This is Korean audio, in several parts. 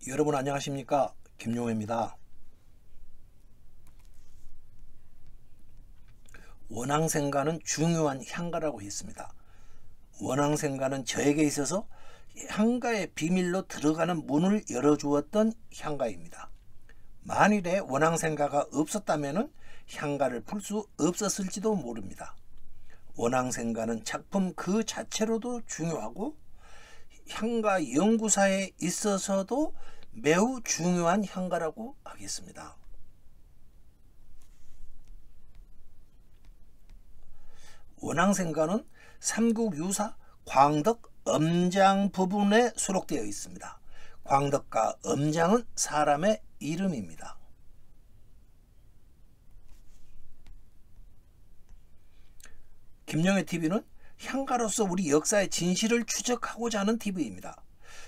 여러분 안녕하십니까, 김용회입니다. 원앙생가는 중요한 향가라고 했습니다. 원앙생가는 저에게 있어서 향가의 비밀로 들어가는 문을 열어주었던 향가입니다. 만일에 원앙생가가 없었다면 향가를 풀 수 없었을지도 모릅니다. 원앙생가는 작품 그 자체로도 중요하고 향가 연구사에 있어서도 매우 중요한 향가라고 하겠습니다. 원앙생가는 삼국유사 광덕 엄장 부분에 수록되어 있습니다. 광덕과 엄장은 사람의 이름입니다. 김용회TV는 향가로서 우리 역사의 진실을 추적하고자 하는 TV입니다.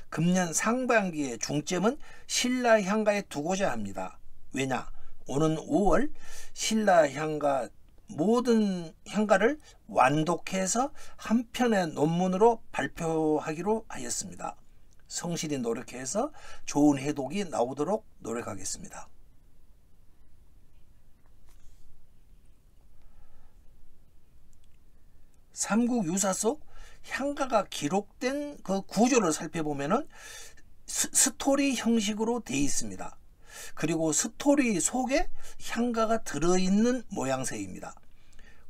금년 상반기의 중점은 신라향가에 두고자 합니다. 왜냐? 오는 5월 신라향가 모든 향가를 완독해서 한 편의 논문으로 발표하기로 하였습니다. 성실히 노력해서 좋은 해독이 나오도록 노력하겠습니다. 삼국유사 속 향가가 기록된 그 구조를 살펴보면은 스토리 형식으로 되어 있습니다. 그리고 스토리 속에 향가가 들어있는 모양새입니다.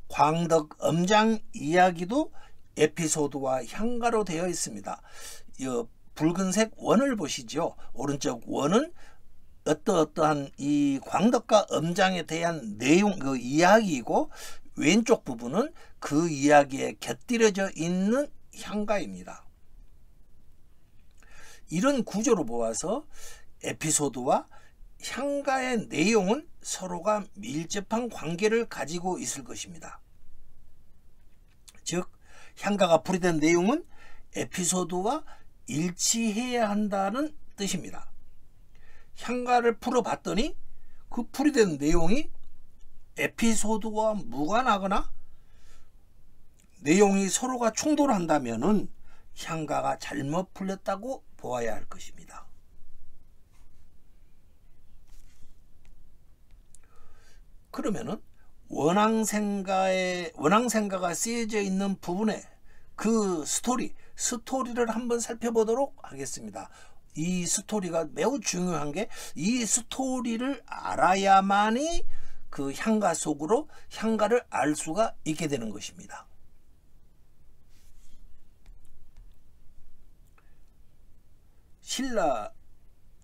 광덕 엄장 이야기도 에피소드와 향가로 되어 있습니다. 이 붉은색 원을 보시죠. 오른쪽 원은 어떠한 이 광덕과 엄장에 대한 내용, 그 이야기이고, 왼쪽 부분은 그 이야기에 곁들여져 있는 향가입니다. 이런 구조로 보아서 에피소드와 향가의 내용은 서로가 밀접한 관계를 가지고 있을 것입니다. 즉, 향가가 풀이된 내용은 에피소드와 일치해야 한다는 뜻입니다. 향가를 풀어봤더니 그 풀이된 내용이 에피소드와 무관하거나 내용이 서로가 충돌한다면은 향가가 잘못 풀렸다고 보아야 할 것입니다. 그러면은 원앙생가가 쓰여져 있는 부분에 그 스토리를 한번 살펴보도록 하겠습니다. 이 스토리가 매우 중요한 게, 이 스토리를 알아야만이 그 향가 속으로 향가를 알 수가 있게 되는 것입니다.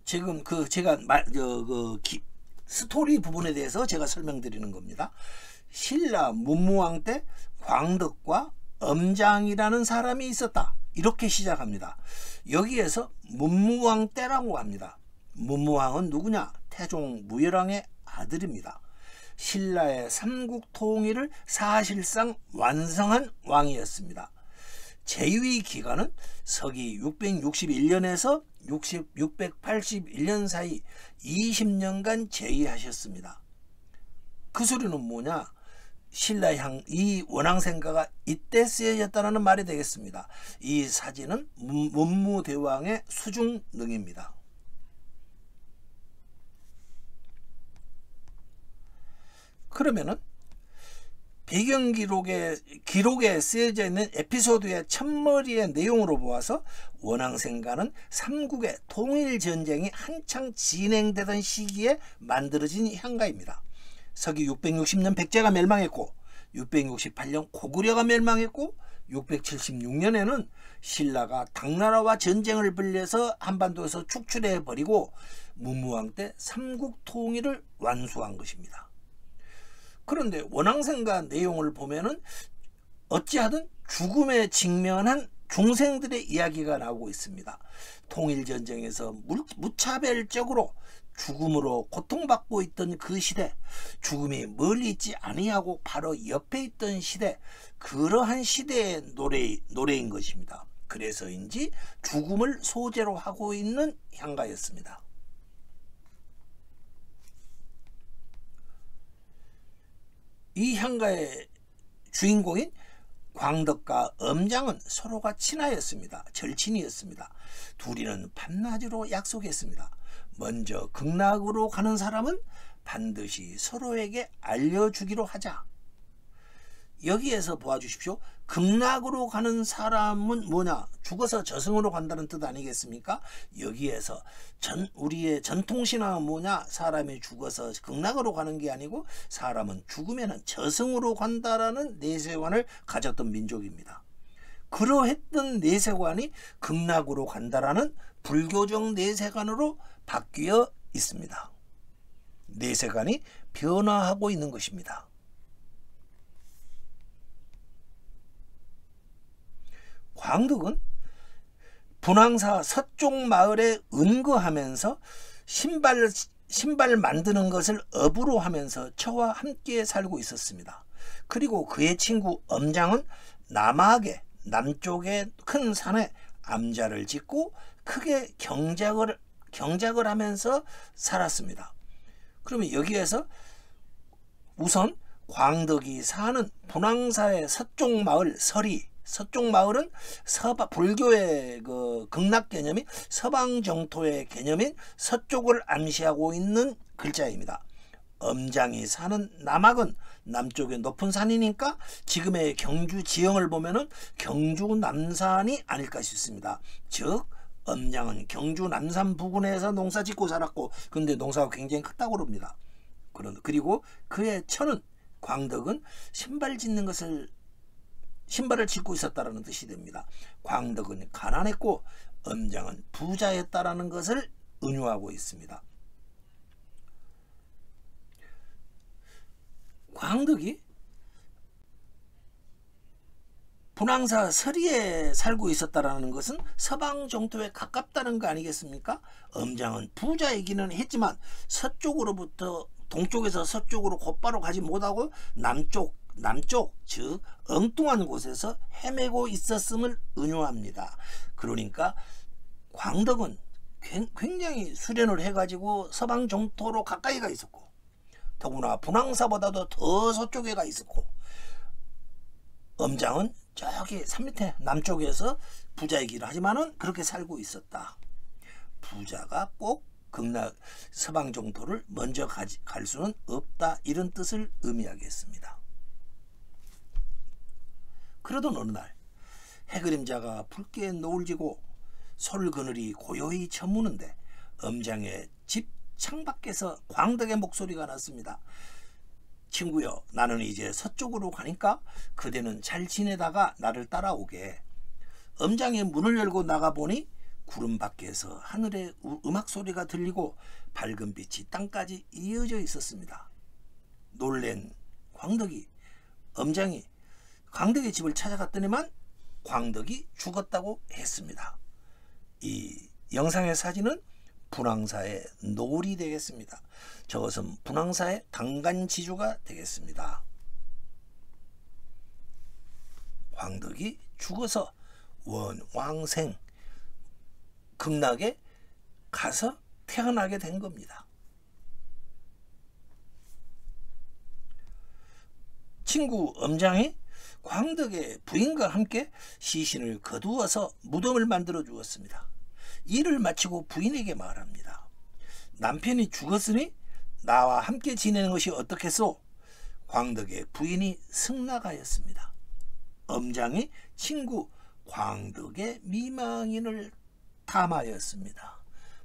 지금 제가 스토리 부분에 대해서 제가 설명드리는 겁니다. 신라 문무왕 때 광덕과 엄장이라는 사람이 있었다, 이렇게 시작합니다. 여기에서 문무왕 때라고 합니다. 문무왕은 누구냐? 태종 무열왕의 아들입니다. 신라의 삼국통일을 사실상 완성한 왕이었습니다. 재위 기간은 서기 661년에서 681년 사이 20년간 재위하셨습니다. 그 소리는 뭐냐? 이 원앙생가가 이때 쓰여졌다는 말이 되겠습니다. 이 사진은 문무대왕의 수중능입니다. 그러면은 배경 기록에 쓰여져 있는 에피소드의 첫머리의 내용으로 보아서 원앙생가는 삼국의 통일전쟁이 한창 진행되던 시기에 만들어진 향가입니다. 서기 660년 백제가 멸망했고, 668년 고구려가 멸망했고, 676년에는 신라가 당나라와 전쟁을 벌여서 한반도에서 축출해버리고 문무왕 때 삼국 통일을 완수한 것입니다. 그런데 원앙생가 내용을 보면은 어찌하든 죽음에 직면한 중생들의 이야기가 나오고 있습니다. 통일전쟁에서 무차별적으로 죽음으로 고통받고 있던 그 시대, 죽음이 멀리 있지 아니하고 바로 옆에 있던 시대, 그러한 시대의 노래인 것입니다. 그래서인지 죽음을 소재로 하고 있는 향가였습니다. 이 향가의 주인공인 광덕과 엄장은 서로가 친하였습니다. 절친이었습니다. 둘이는 밤낮으로 약속했습니다. 먼저 극락으로 가는 사람은 반드시 서로에게 알려주기로 하자. 여기에서 보아주십시오. 극락으로 가는 사람은 뭐냐? 죽어서 저승으로 간다는 뜻 아니겠습니까? 여기에서 우리의 전통신앙은 뭐냐? 사람이 죽어서 극락으로 가는 게 아니고 사람은 죽으면 저승으로 간다라는 내세관을 가졌던 민족입니다. 그러했던 내세관이 극락으로 간다라는 불교적 내세관으로 바뀌어 있습니다. 내세관이 변화하고 있는 것입니다. 광덕은 분황사 서쪽 마을에 은거하면서 신발 만드는 것을 업으로 하면서 저와 함께 살고 있었습니다. 그리고 그의 친구 엄장은 남쪽의 큰 산에 암자를 짓고 크게 경작을 하면서 살았습니다. 그러면 여기에서 우선 광덕이 사는 분황사의 서쪽 마을 서쪽 마을은 불교의 그 극락 개념이 서방 정토의 개념인 서쪽을 암시하고 있는 글자입니다. 엄장이 사는 남악은 남쪽의 높은 산이니까 지금의 경주 지형을 보면은 경주 남산이 아닐까 싶습니다. 즉 엄장은 경주 남산 부근에서 농사 짓고 살았고, 근데 농사가 굉장히 크다고 그럽니다. 그리고 그의 처는 광덕은 신발을 짓고 있었다라는 뜻이 됩니다. 광덕은 가난했고 엄장은 부자였다라는 것을 은유하고 있습니다. 광덕이 분황사 서리에 살고 있었다라는 것은 서방 정토에 가깝다는 거 아니겠습니까? 엄장은 부자이기는 했지만 동쪽에서 서쪽으로 곧바로 가지 못하고 남쪽 즉 엉뚱한 곳에서 헤매고 있었음을 은유합니다. 그러니까 광덕은 굉장히 수련을 해가지고 서방 정토로 가까이 가 있었고, 더구나 분황사보다도 더 서쪽에 가 있었고, 엄장은 저기 산 밑에 남쪽에서 부자이기를 하지만은 그렇게 살고 있었다. 부자가 꼭 서방 정토를 먼저 갈 수는 없다, 이런 뜻을 의미하겠습니다. 그러던 어느 날 해그림자가 붉게 노을 지고 솔 그늘이 고요히 저무는데 엄장의 집 창밖에서 광덕의 목소리가 났습니다. 친구여, 나는 이제 서쪽으로 가니까 그대는 잘 지내다가 나를 따라오게. 엄장이 문을 열고 나가보니 구름 밖에서 하늘에 음악 소리가 들리고 밝은 빛이 땅까지 이어져 있었습니다. 놀란 광덕이 광덕의 집을 찾아갔더니만 광덕이 죽었다고 했습니다. 이 영상의 사진은 분황사의 노을이 되겠습니다. 저것은 분황사의 당간지주가 되겠습니다. 광덕이 죽어서 원왕생 극락에 가서 태어나게 된 겁니다. 친구 엄장이 광덕의 부인과 함께 시신을 거두어서 무덤을 만들어 주었습니다. 일을 마치고 부인에게 말합니다. 남편이 죽었으니 나와 함께 지내는 것이 어떻겠소? 광덕의 부인이 승낙하였습니다. 엄장이 친구 광덕의 미망인을 탐하였습니다.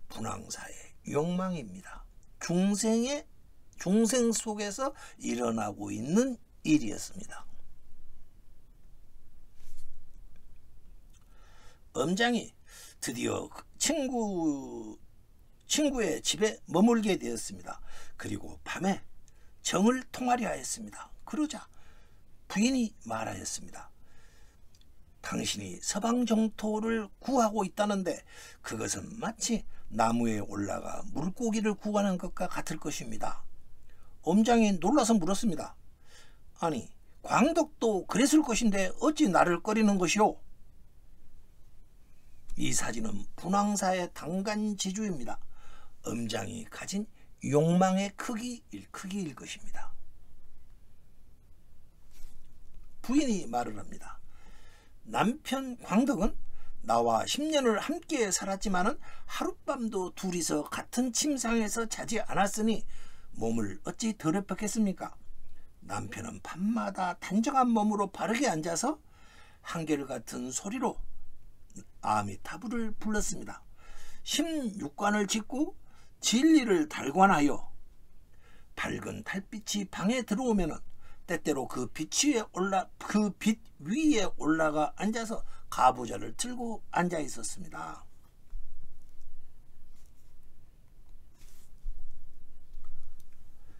분황사의 욕망입니다. 중생 속에서 일어나고 있는 일이었습니다. 엄장이 드디어 친구의 집에 머물게 되었습니다. 그리고 밤에 정을 통하려 하였습니다. 그러자 부인이 말하였습니다. 당신이 서방 정토를 구하고 있다는데 그것은 마치 나무에 올라가 물고기를 구하는 것과 같을 것입니다. 엄장이 놀라서 물었습니다. 아니, 광덕도 그랬을 것인데 어찌 나를 꺼리는 것이오? 이 사진은 분황사의 당간지주입니다. 엄장이 가진 욕망의 크기일 것입니다. 부인이 말을 합니다. 남편 광덕은 나와 10년을 함께 살았지만은 하룻밤도 둘이서 같은 침상에서 자지 않았으니 몸을 어찌 더럽혔겠습니까? 남편은 밤마다 단정한 몸으로 바르게 앉아서 한결같은 소리로 아미타불을 불렀습니다. 16관을 짓고 진리를 달관하여 밝은 달빛이 방에 들어오면은 때때로 그 빛 위에 올라가 앉아서 가부좌를 들고 앉아 있었습니다.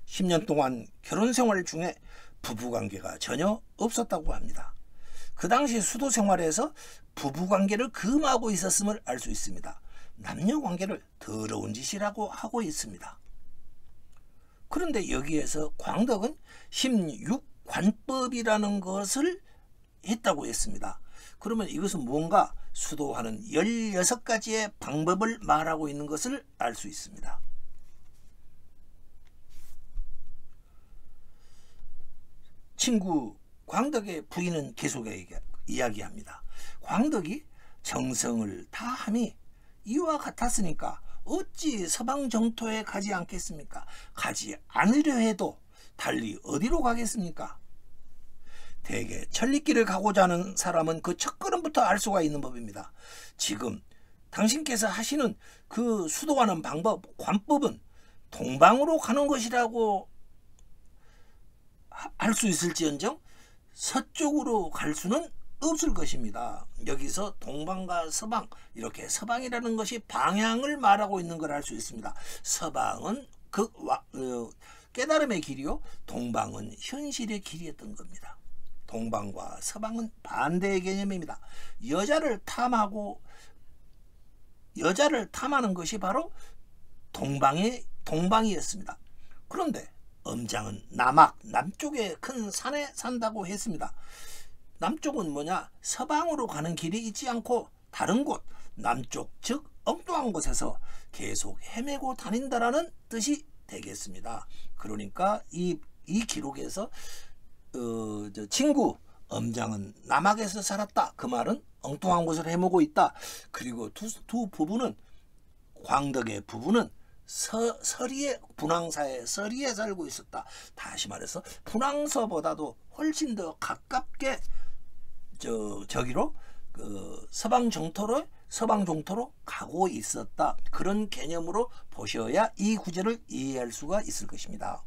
(10년) 동안 결혼생활 중에 부부관계가 전혀 없었다고 합니다. 그 당시 수도 생활에서 부부관계를 금하고 있었음을 알 수 있습니다. 남녀관계를 더러운 짓이라고 하고 있습니다. 그런데 여기에서 광덕은 16관법이라는 것을 했다고 했습니다. 그러면 이것은 뭔가 수도하는 16가지의 방법을 말하고 있는 것을 알 수 있습니다. 친구 광덕의 부인은 계속 이야기합니다. 광덕이 정성을 다함이 이와 같았으니까 어찌 서방 정토에 가지 않겠습니까? 가지 않으려 해도 달리 어디로 가겠습니까? 대개 천리길을 가고자 하는 사람은 그 첫걸음부터 알 수가 있는 법입니다. 지금 당신께서 하시는 그 수도하는 방법, 관법은 동방으로 가는 것이라고 할 수 있을지언정 서쪽으로 갈 수는 없을 것입니다. 여기서 동방과 서방, 이렇게 서방이라는 것이 방향을 말하고 있는 걸 알 수 있습니다. 서방은 깨달음의 길이요, 동방은 현실의 길이었던 겁니다. 동방과 서방은 반대의 개념입니다. 여자를 탐하는 것이 바로 동방이었습니다. 그런데 엄장은 남쪽의 큰 산에 산다고 했습니다. 남쪽은 뭐냐? 서방으로 가는 길이 있지 않고 다른 곳, 남쪽 즉 엉뚱한 곳에서 계속 헤매고 다닌다라는 뜻이 되겠습니다. 그러니까 이 기록에서 친구 엄장은 남학에서 살았다, 그 말은 엉뚱한 곳을 헤매고 있다. 그리고 두 부부는, 광덕의 부부는 서리에, 분황사의 서리에 살고 있었다. 다시 말해서 분황서보다도 훨씬 더 가깝게 저기로 서방 정토로 가고 있었다. 그런 개념으로 보셔야 이 구절을 이해할 수가 있을 것입니다.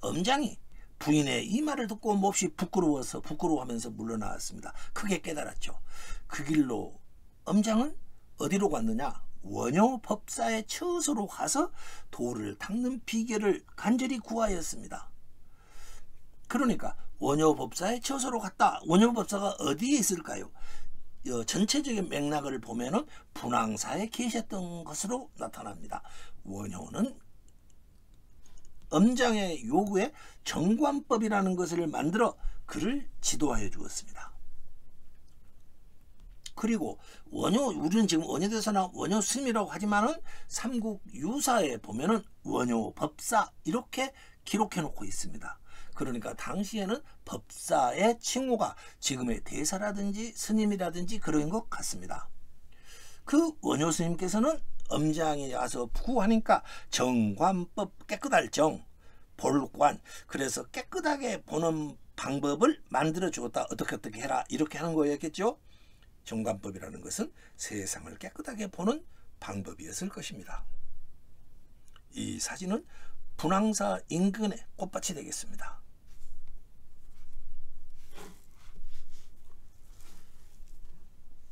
엄장이 부인의 이 말을 듣고 몹시 부끄러워하면서 물러나왔습니다. 크게 깨달았죠. 그 길로 엄장은 어디로 갔느냐? 원효법사의 처소로 가서 돌을 닦는 비결을 간절히 구하였습니다. 그러니까 원효법사의 처소로 갔다. 원효법사가 어디에 있을까요? 전체적인 맥락을 보면은 분황사에 계셨던 것으로 나타납니다. 원효는 엄장의 요구에 정관법이라는 것을 만들어 그를 지도하여 주었습니다. 그리고 우리는 지금 원효대사나 원효스님이라고 하지만은 삼국유사에 보면은 원효법사 이렇게 기록해 놓고 있습니다. 그러니까 당시에는 법사의 칭호가 지금의 대사라든지 스님이라든지 그런 것 같습니다. 그 원효스님께서는 엄장이 와서 구하니까 정관법, 깨끗할 정, 볼관, 그래서 깨끗하게 보는 방법을 만들어 주었다. 어떻게 해라, 이렇게 하는 거였겠죠. 정관법이라는 것은 세상을 깨끗하게 보는 방법이었을 것입니다. 이 사진은 분황사 인근의 꽃밭이 되겠습니다.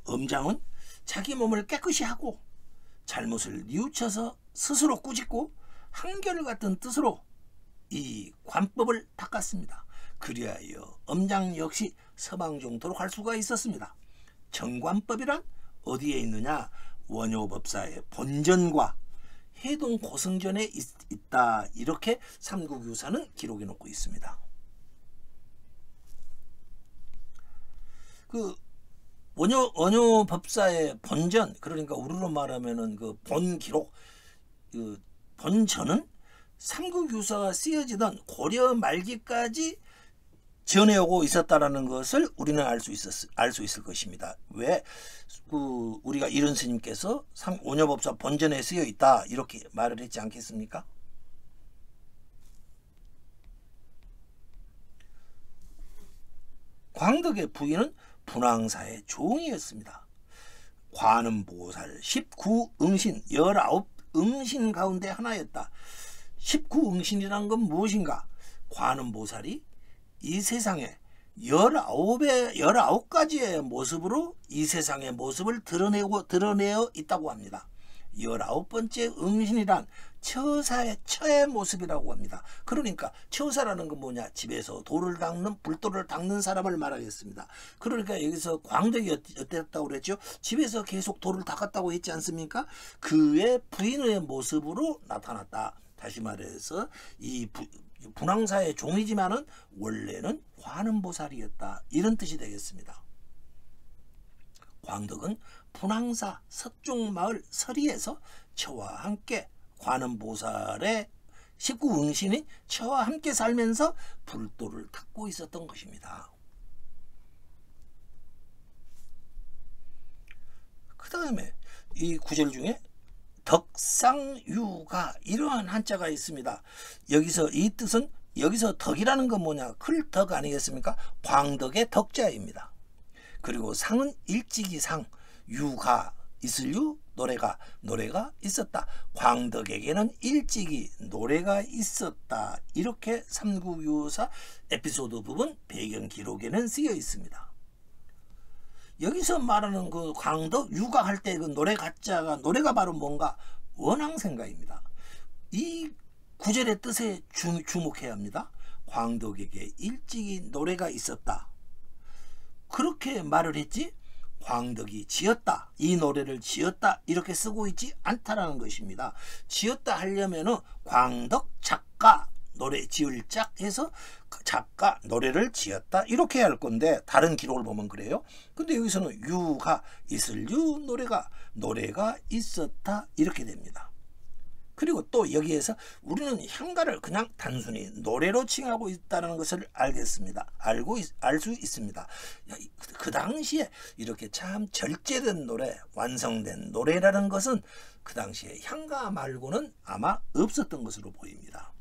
엄장은 자기 몸을 깨끗이 하고 잘못을 뉘우쳐서 스스로 꾸짖고 한결같은 뜻으로 이 관법을 닦았습니다. 그리하여 엄장 역시 서방정토로 갈 수가 있었습니다. 정관법이란 어디에 있느냐? 원효법사의 본전과 해동 고승전에 있다. 이렇게 삼국유사는 기록해 놓고 있습니다. 그 원효법사의 본전, 그러니까 우리로 말하면은 그 본기록, 그 본전은 삼국유사가 쓰여지던 고려 말기까지 전해오고 있었다라는 것을 우리는 알 수 있을 것입니다. 왜? 우리가 이런 스님께서 오녀법사 본전에 쓰여 있다 이렇게 말을 했지 않겠습니까? 광덕의 부인은 분황사의 종이었습니다. 관음보살 19응신 19응신 가운데 하나였다. 19응신이란 건 무엇인가? 관음보살이 이 세상에 19가지의 모습으로 이 세상의 모습을 드러내어 있다고 합니다. 19번째 응신이란 처의 모습이라고 합니다. 그러니까 처사라는 건 뭐냐? 집에서 불도를 닦는 사람을 말하겠습니다. 그러니까 여기서 광덕이 어땠다고 그랬죠? 집에서 계속 돌을 닦았다고 했지 않습니까? 그의 부인의 모습으로 나타났다. 다시 말해서 이 분황사의 종이지만은 원래는 관음보살이었다. 이런 뜻이 되겠습니다. 광덕은 분황사 서쪽마을 서리에서 처와 함께 관음보살의 19응신인 처와 함께 살면서 불도를 닦고 있었던 것입니다. 그 다음에 이 구절 중에 덕상유가 이러한 한자가 있습니다. 여기서 이 뜻은 여기서 덕이라는 건 뭐냐? 클덕 아니겠습니까? 광덕의 덕자입니다. 그리고 상은 일찍이 상, 유가 있을 유, 노래가 있었다. 광덕에게는 일찍이 노래가 있었다. 이렇게 삼국유사 에피소드 부분 배경 기록에는 쓰여 있습니다. 여기서 말하는 그 광덕 유가 할 때 그 노래 가짜가 노래가 바로 뭔가? 원앙생가입니다. 이 구절의 뜻에 주목해야 합니다. 광덕에게 일찍이 노래가 있었다. 그렇게 말을 했지 광덕이 지었다, 이 노래를 지었다 이렇게 쓰고 있지 않다라는 것입니다. 지었다 하려면은 광덕 작가 노래 지을 짝 해서 작가 노래를 지었다 이렇게 해야 할 건데 다른 기록을 보면 그래요. 근데 여기서는 유가 있을 유 노래가 있었다 이렇게 됩니다. 그리고 또 여기에서 우리는 향가를 그냥 단순히 노래로 칭하고 있다는 것을 알 수 있습니다. 그 당시에 이렇게 참 절제된 노래, 완성된 노래라는 것은 그 당시에 향가 말고는 아마 없었던 것으로 보입니다.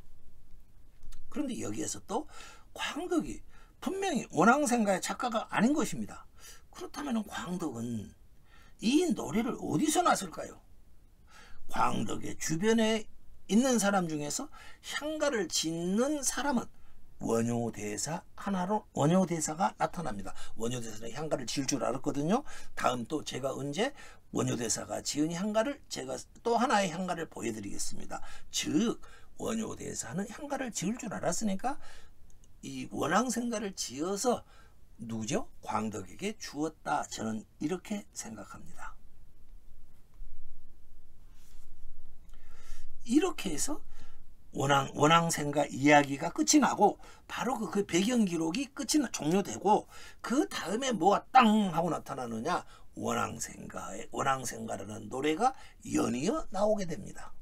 그런데 여기에서 또 광덕이 분명히 원앙생가의 작가가 아닌 것입니다. 그렇다면 광덕은 이 노래를 어디서 났을까요? 광덕의 주변에 있는 사람 중에서 향가를 짓는 사람은 원효대사가 나타납니다. 원효대사는 향가를 지을 줄 알았거든요. 다음 또 제가 언제 원효대사가 지은 향가를 제가 또 하나의 향가를 보여드리겠습니다. 즉 원효대사는 향가를 지을 줄 알았으니까 이 원앙생가를 지어서 누구죠? 광덕에게 주었다. 저는 이렇게 생각합니다. 이렇게 해서 원앙생가 이야기가 끝이 나고 바로 그 배경 기록이 종료되고 그 다음에 뭐가 땅 하고 나타나느냐? 원앙생가라는 노래가 연이어 나오게 됩니다.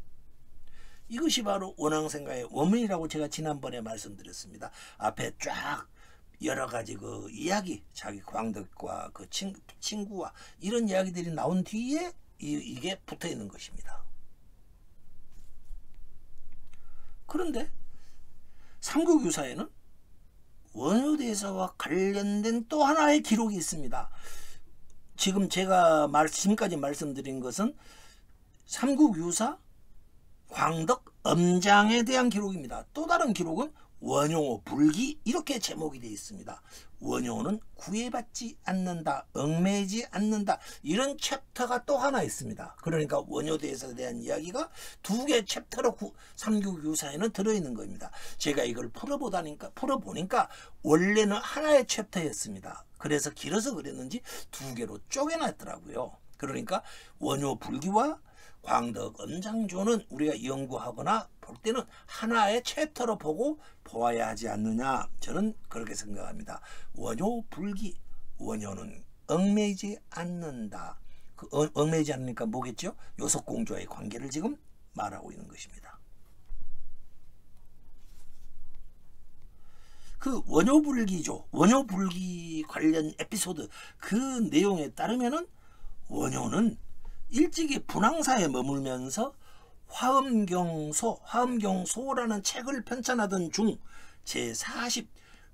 이것이 바로 원앙생가의 원문이라고 제가 지난번에 말씀드렸습니다. 앞에 쫙 여러 가지 그 이야기, 자기 광덕과 그 친구와 이런 이야기들이 나온 뒤에 이게 붙어 있는 것입니다. 그런데 삼국유사에는 원효대사와 관련된 또 하나의 기록이 있습니다. 지금 제가 지금까지 말씀드린 것은 삼국유사 광덕 엄장에 대한 기록입니다. 또 다른 기록은 원효 불기 이렇게 제목이 되어 있습니다. 원효는 구애받지 않는다, 얽매이지 않는다 이런 챕터가 또 하나 있습니다. 그러니까 원효대사에 대한 이야기가 두 개의 챕터로 삼국유사에는 들어있는 겁니다. 제가 이걸 풀어보니까 원래는 하나의 챕터였습니다. 그래서 길어서 그랬는지 두 개로 쪼개놨더라고요. 그러니까 원효 불기와 광덕 엄장조는 우리가 연구하거나 볼 때는 하나의 챕터로 보고 보아야 하지 않느냐, 저는 그렇게 생각합니다. 원효 불기, 원효는 얽매이지 않는다. 그 얽매이지 않으니까 뭐겠죠? 요속공주와의 관계를 지금 말하고 있는 것입니다. 그 원효불기죠. 원효불기 관련 에피소드 그 내용에 따르면은 원효는 일찍이 분황사에 머물면서 화엄경소라는 책을 편찬하던 중 제40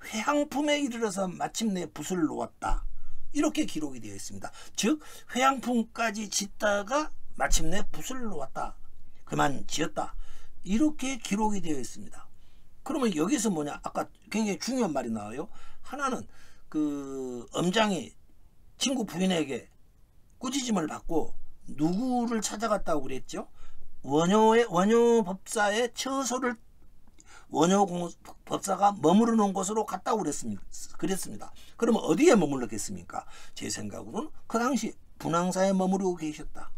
회향품에 이르러서 마침내 붓을 놓았다. 이렇게 기록이 되어 있습니다. 즉 회향품까지 짓다가 마침내 붓을 놓았다. 그만 지었다. 이렇게 기록이 되어 있습니다. 그러면 여기서 뭐냐? 아까 굉장히 중요한 말이 나와요. 하나는 그 엄장이 친구 부인에게 꾸짖음을 받고 누구를 찾아갔다고 그랬죠? 원효 법사의 처소를 원효 법사가 머무르 놓은 곳으로 갔다고 그랬습니다. 그러면 어디에 머물렀겠습니까? 제 생각으로는 그 당시 분황사에 머무르고 계셨다.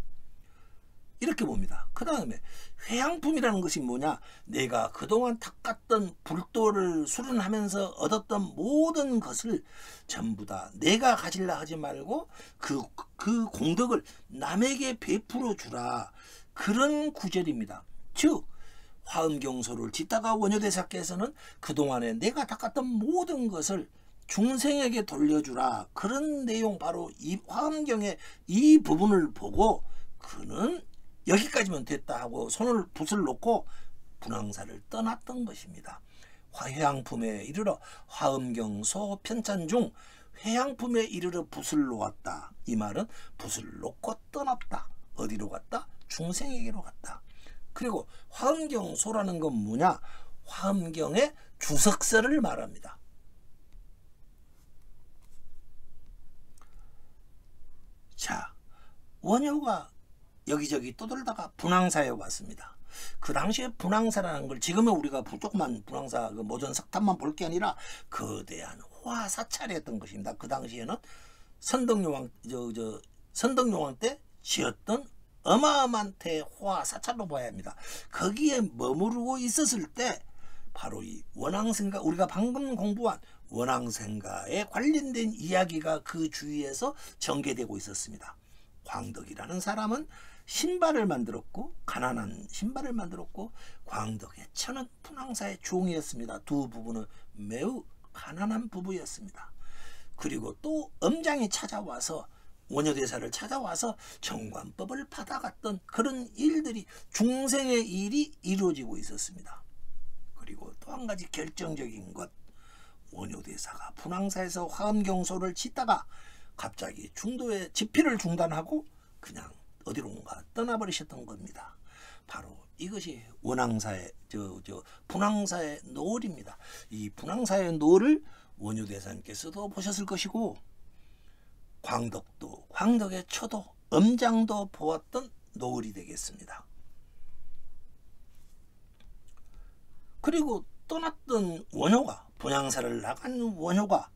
이렇게 봅니다. 그 다음에 회향품이라는 것이 뭐냐? 내가 그동안 닦았던 불도를 수련하면서 얻었던 모든 것을 전부 다 내가 가지려 하지 말고 그 공덕을 남에게 베풀어 주라. 그런 구절입니다. 즉 화엄경소를 짓다가 원효대사께서는 그동안에 내가 닦았던 모든 것을 중생에게 돌려주라. 그런 내용, 바로 이 화엄경의 이 부분을 보고 그는 여기까지면 됐다 하고 붓을 놓고 분황사를 떠났던 것입니다. 회향품에 이르러 화엄경소 편찬 중 회향품에 이르러 붓을 놓았다. 이 말은 붓을 놓고 떠났다. 어디로 갔다? 중생에게로 갔다. 그리고 화엄경소라는 건 뭐냐? 화엄경의 주석서를 말합니다. 자, 원효가 여기저기 떠돌다가 분황사에 왔습니다. 그 당시에 분황사라는 걸 지금은 우리가 조그만 분황사 그 모전 석탑만 볼 게 아니라 거대한 화 사찰이었던 것입니다. 그 당시에는 선덕여왕 때 지었던 어마어마한 대화 사찰로 봐야 합니다. 거기에 머무르고 있었을 때 바로 이 원앙생가, 우리가 방금 공부한 원앙생가에 관련된 이야기가 그 주위에서 전개되고 있었습니다. 광덕이라는 사람은 신발을 만들었고, 가난한 신발을 만들었고, 광덕의 처는 분황사의 종이었습니다. 두 부부는 매우 가난한 부부였습니다. 그리고 또 엄장이 찾아와서, 원효대사를 찾아와서 정관법을 받아갔던 그런 일들이, 중생의 일이 이루어지고 있었습니다. 그리고 또 한 가지 결정적인 것, 원효대사가 분황사에서 화엄경소를 짓다가 갑자기 중도에 집필을 중단하고 그냥 어디론가 떠나버리셨던 겁니다. 바로 이것이 분황사의 노을입니다. 이 분황사의 노을을 원효대사님께서도 보셨을 것이고, 광덕의 처도, 엄장도 보았던 노을이 되겠습니다. 그리고 떠났던 원효가, 분황사를 나간 원효가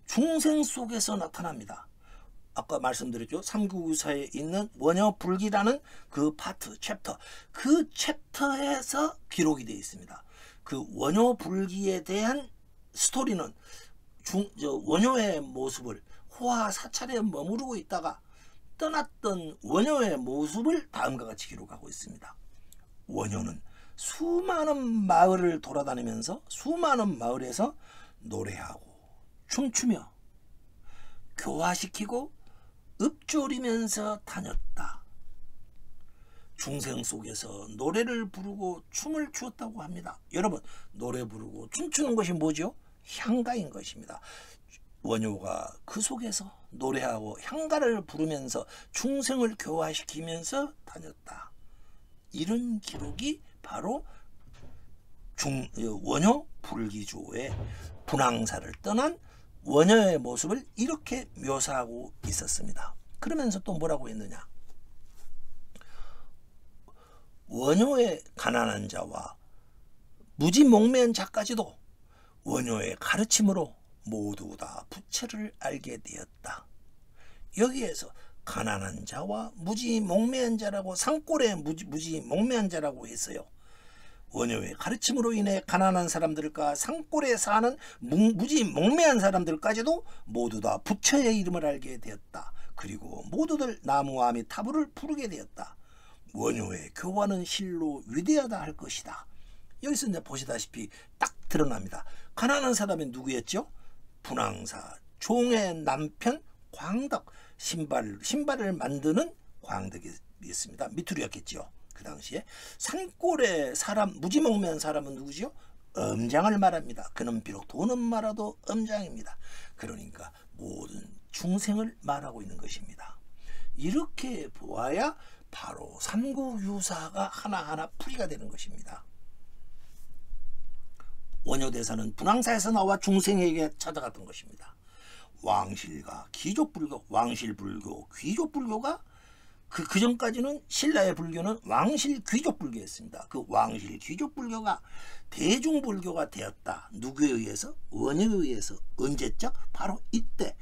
중생 속에서 나타납니다. 아까 말씀드렸죠. 삼국유사에 있는 원효불기라는 그 파트, 챕터, 그 챕터에서 기록이 되어 있습니다. 그 원효불기에 대한 스토리는 원효의 모습을, 호화 사찰에 머무르고 있다가 떠났던 원효의 모습을 다음과 같이 기록하고 있습니다. 원효는 수많은 마을을 돌아다니면서 수많은 마을에서 노래하고 춤추며 교화시키고 읊조리면서 다녔다. 중생 속에서 노래를 부르고 춤을 추었다고 합니다. 여러분, 노래 부르고 춤추는 것이 뭐죠? 향가인 것입니다. 원효가 그 속에서 노래하고 향가를 부르면서 중생을 교화시키면서 다녔다. 이런 기록이 바로 원효 불기조의 분황사를 떠난 원효의 모습을 이렇게 묘사하고 있었습니다. 그러면서 또 뭐라고 했느냐? 원효의 가난한 자와 무지몽매한 자까지도 원효의 가르침으로 모두 다 부처를 알게 되었다. 여기에서 가난한 자와 무지몽매한 자라고, 산골의 무지몽매한 자라고 했어요. 원효의 가르침으로 인해 가난한 사람들과 산골에 사는 무지몽매한 사람들까지도 모두 다 부처의 이름을 알게 되었다. 그리고 모두들 나무아미타불을 부르게 되었다. 원효의 교화는 실로 위대하다 할 것이다. 여기서 이제 보시다시피 딱 드러납니다. 가난한 사람이 누구였죠? 분황사 종의 남편 광덕, 신발을 만드는 광덕이었습니다. 미투리였겠죠. 그 당시에. 산골의 사람, 무지몽매한 사람은 누구죠? 엄장을 말합니다. 그는 비록 돈은 많아도 엄장입니다. 그러니까 모든 중생을 말하고 있는 것입니다. 이렇게 보아야 바로 삼국유사가 하나하나 풀이가 되는 것입니다. 원효대사는 분황사에서 나와 중생에게 찾아갔던 것입니다. 왕실과 귀족불교, 왕실불교, 귀족불교가 그 전까지는 신라의 불교는 왕실 귀족불교였습니다. 그 왕실 귀족불교가 대중불교가 되었다. 누구에 의해서? 원효에 의해서. 언제죠? 바로 이때.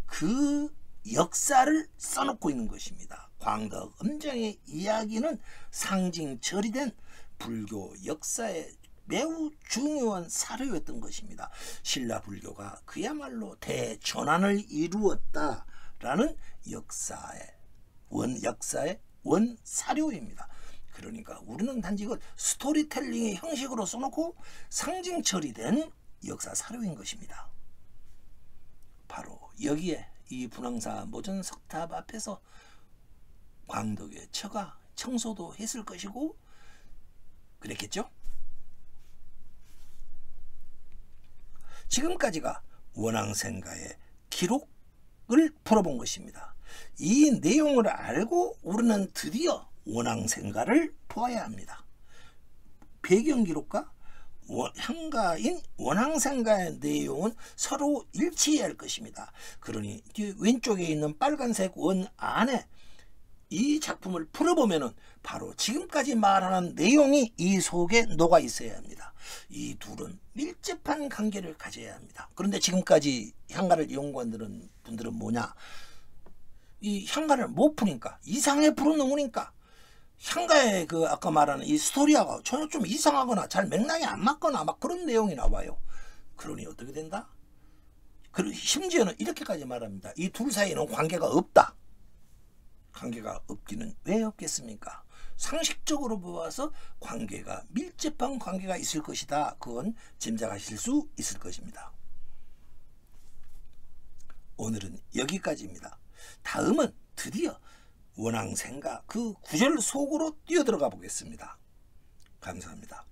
그 역사를 써놓고 있는 것입니다. 광덕 엄장의 이야기는 상징 처리된 불교 역사의 매우 중요한 사료였던 것입니다. 신라 불교가 그야말로 대전환을 이루었다라는 역사의 원사료입니다. 그러니까 우리는 단지 이걸 스토리텔링의 형식으로 써놓고 상징 처리된 역사 사료인 것입니다. 바로 여기에 이 분황사 모전 석탑 앞에서 광덕의 처가 청소도 했을 것이고 그랬겠죠? 지금까지가 원앙생가의 기록을 풀어본 것입니다. 이 내용을 알고 우리는 드디어 원앙생가를 보아야 합니다. 배경기록과 향가인 원앙생가의 내용은 서로 일치해야 할 것입니다. 그러니 왼쪽에 있는 빨간색 원 안에 이 작품을 풀어보면은 바로 지금까지 말하는 내용이 이 속에 녹아 있어야 합니다. 이 둘은 밀접한 관계를 가져야 합니다. 그런데 지금까지 향가를 연구한 분들은 뭐냐? 이 향가를 못 푸니까 이상하게 풀어놓으니까 향가의 그 아까 말하는 이 스토리하고 전혀 좀 이상하거나 잘 맥락이 안 맞거나 막 그런 내용이 나와요. 그러니 어떻게 된다? 그리고 심지어는 이렇게까지 말합니다. 이 둘 사이에는 관계가 없다. 관계가 없기는 왜 없겠습니까? 상식적으로 보아서 관계가 밀접한 관계가 있을 것이다. 그건 짐작하실 수 있을 것입니다. 오늘은 여기까지입니다. 다음은 드디어 원앙생가 그 구절 속으로 뛰어들어가 보겠습니다. 감사합니다.